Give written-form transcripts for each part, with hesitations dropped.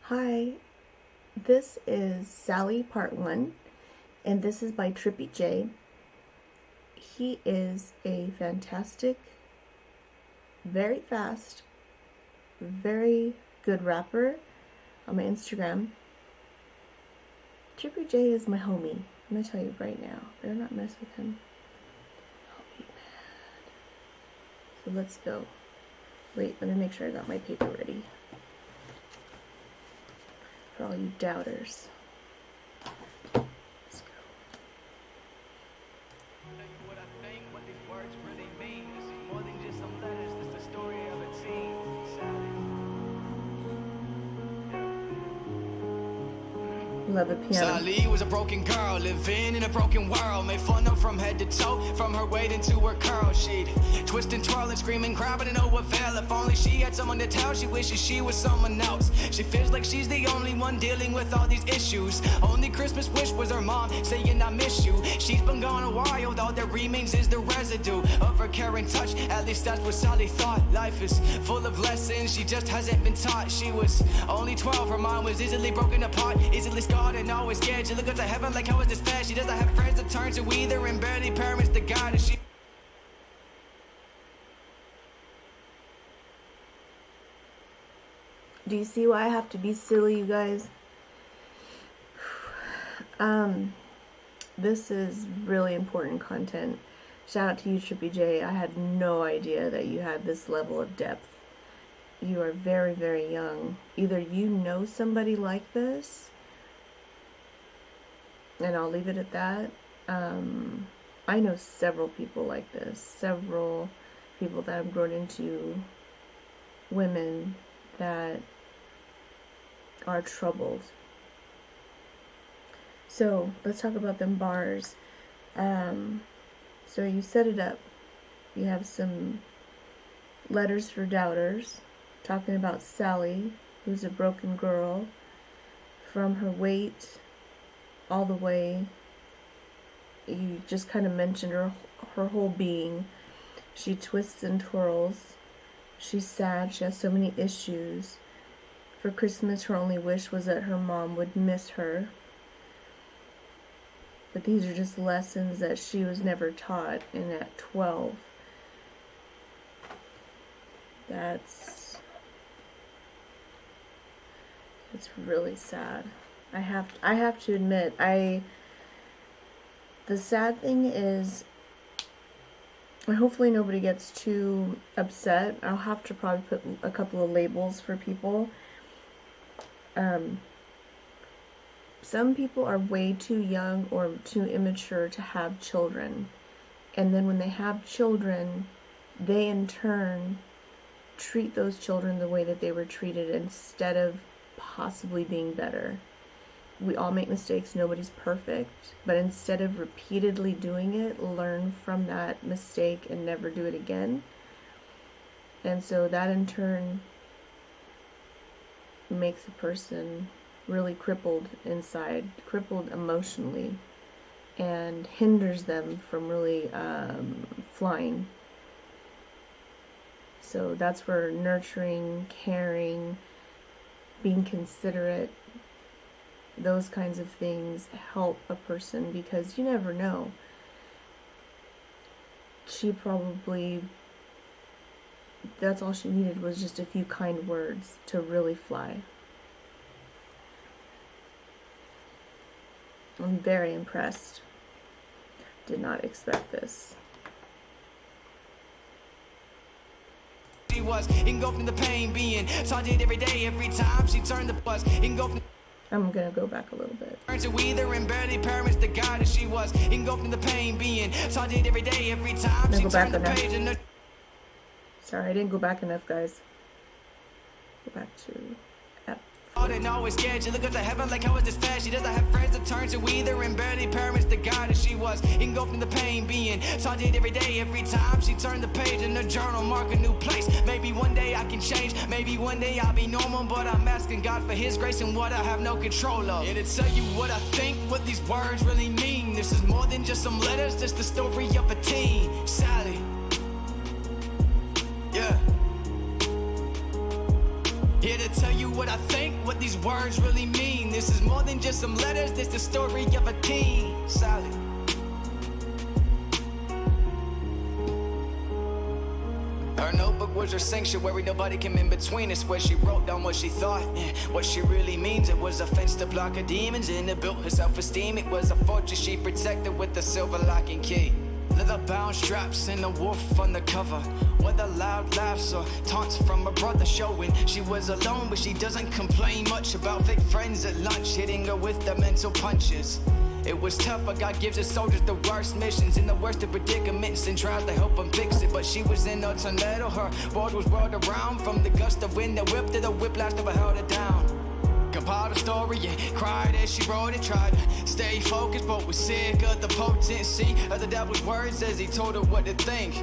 Hi, this is Sally Part 1, and this is by Trippy. He is a fantastic, very fast, very good rapper on my Instagram. Trippy is my homie. I'm gonna tell you right now. Better not mess with him. I'll be mad. So let's go. Wait, let me make sure I got my paper ready. For all you doubters. Let's go. What I think, what these words really mean. This is more than just some letters, this is the story of a teen. Love the piano. Sally was a broken girl, living in a broken world. Made fun of from head to toe, from her weight into her curl. She'd twist and twirl and scream and cry, but to no avail. If only she had someone to tell, she wishes she was someone else. She feels like she's the only one dealing with all these issues. Only Christmas wish was her mom saying I miss you. She's been gone a while, all that remains is the residue of her care and touch. At least that's what Sally thought. Life is full of lessons she just hasn't been taught. She was only 12, her mind was easily broken apart, easily scarred and always scared. She looked up to heaven like, how is this fair? She doesn't have friends to turn to either, and barely parents to guide her. She Do you see why I have to be silly, you guys? This is really important content. Shout out to you, Trippy. I had no idea that you had this level of depth. You are very, very young. Either you know somebody like this, and I'll leave it at that. I know several people like this. Several people that have grown into women that are troubled. So let's talk about them bars. So you set it up. You have some letters for doubters, talking about Sally, who's a broken girl, from her weight all the way. You just kind of mentioned her whole being. She twists and twirls. She's sad. She has so many issues. For Christmas, her only wish was that her mom would miss her. But these are just lessons that she was never taught, and at 12, it's really sad. I have to admit, the sad thing is, and hopefully nobody gets too upset, I'll have to probably put a couple of labels for people. Some people are way too young or too immature to have children. And then when they have children, they in turn treat those children the way that they were treated instead of possibly being better. We all make mistakes, nobody's perfect, but instead of repeatedly doing it, learn from that mistake and never do it again. And so that in turn makes a person really crippled inside, crippled emotionally, and hinders them from really flying. So that's where nurturing, caring, being considerate, those kinds of things help a person, because you never know. She probably, that's all she needed was just a few kind words to really fly. I'm very impressed. Did not expect this. She was engulfed in the pain, being taunted every day, every time she turned the bus. Engulfed. I'm gonna go back a little bit. To either, and barely parents to guide her. She was engulfed in the pain, being taunted every day, every time she turned the page. And sorry, I didn't go back enough, guys. Go back to F. and always scared. She looked up to heaven like, how is this fair? She doesn't have friends to turn to either, and barely parents to guide her. She was engulfed in the pain, being taunted every day, every time she turned the page in the journal, mark a new place. Maybe one day I can change, maybe one day I'll be normal, but I'm asking God for His grace and what I have no control of. Yeah, to tell you what I think, what these words really mean. This is more than just some letters, this the story of a teen, Sally. Yeah. Yeah, Here to tell you what I think, what these words really mean. This is more than just some letters, this the story of a teen. Sally. Her notebook was her sanctuary, nobody came in between. It's where she wrote down what she thought, what she really means. It was a fence to block her demons, and it built her self-esteem. It was a fortress she protected with a silver lock and key. Leather-bound straps and a wolf on the cover. Whether loud laughs or taunts from her brother showing she was alone, but she doesn't complain much about fake friends at lunch hitting her with the mental punches. It was tough, but God gives his soldiers the worst missions and the worst of predicaments and tries to help them fix it. But she was in a tornado, her world was whirled around from the gust of wind that whipped her, the whiplash never held her down. Compiled a story and cried as she wrote it, tried to stay focused, but was sick of the potency of the devil's words as he told her what to think.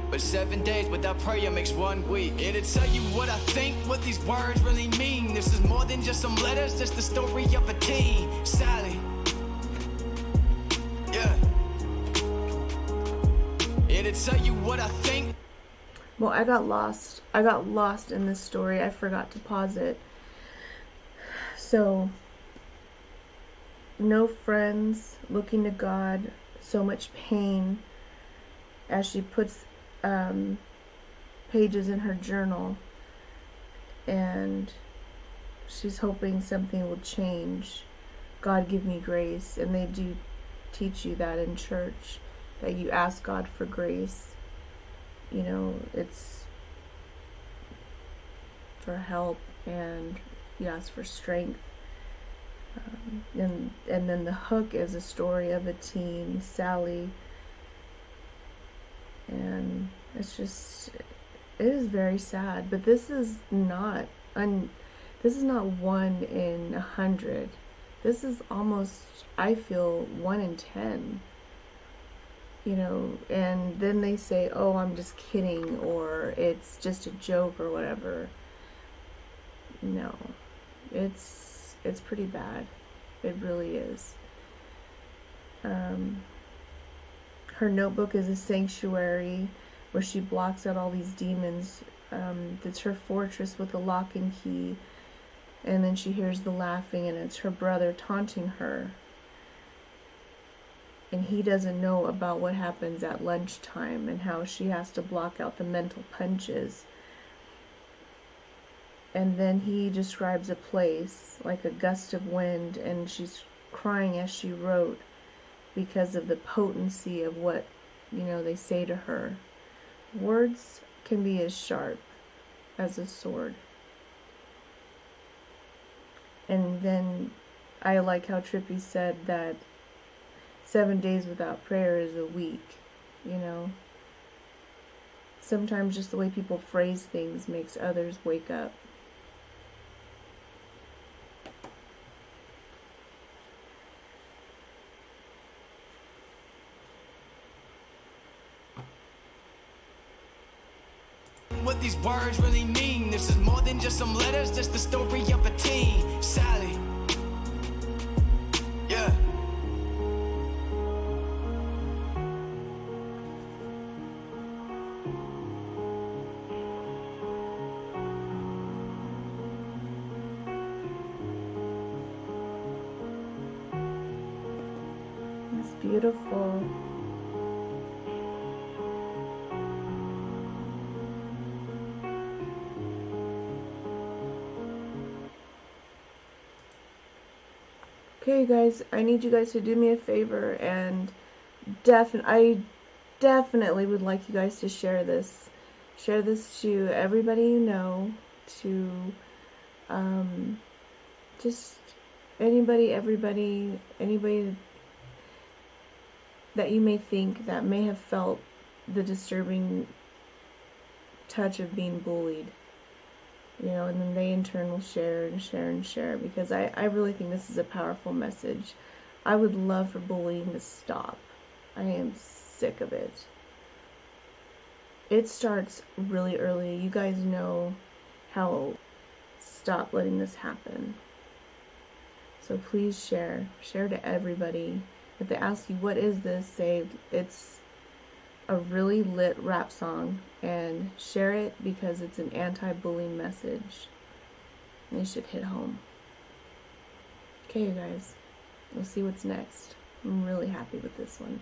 But 7 days without prayer makes 1 week. It'll tell you what I think, what these words really mean. This is more than just some letters, it's the story of a teen. Sally. Yeah. It'll tell you what I think. Well, I got lost. I got lost in this story. I forgot to pause it. So, no friends, looking to God, so much pain as she puts pages in her journal, and she's hoping something will change. God, give me grace. And they do teach you that in church, that you ask God for grace. You know, it's for help, and you ask for strength. And then the hook is a story of a teen, Sally, and it's just, it is very sad. But this is not 1 in 100. This is almost, I feel, 1 in 10. You know, and then they say, "Oh, I'm just kidding," or "It's just a joke," or whatever. No, it's pretty bad. It really is. Her notebook is a sanctuary where she blocks out all these demons. It's her fortress with a lock and key. And then she hears the laughing, and it's her brother taunting her. And he doesn't know about what happens at lunchtime and how she has to block out the mental punches. And then he describes a place like a gust of wind, and she's crying as she wrote because of the potency of what, you know, they say to her. Words can be as sharp as a sword. And then I like how Trippy said that 7 days without prayer is a week, you know. Sometimes just the way people phrase things makes others wake up. What these words really mean. This is more than just some letters, this the story of a teen. Sally. Yeah. It's beautiful. Okay, guys, I need you guys to do me a favor, and I definitely would like you guys to share this. Share this to everybody you know, to just anybody, everybody, anybody that you may think that may have felt the disturbing touch of being bullied. You know, and then they in turn will share and share and share, because I really think this is a powerful message. I would love for bullying to stop. I am sick of it. It starts really early. You guys know how. Stop letting this happen. So please share. Share to everybody. If they ask you, what is this? Say, it's a really lit rap song, and share it because it's an anti-bullying message. They should hit home. Okay, you guys. We'll see what's next. I'm really happy with this one.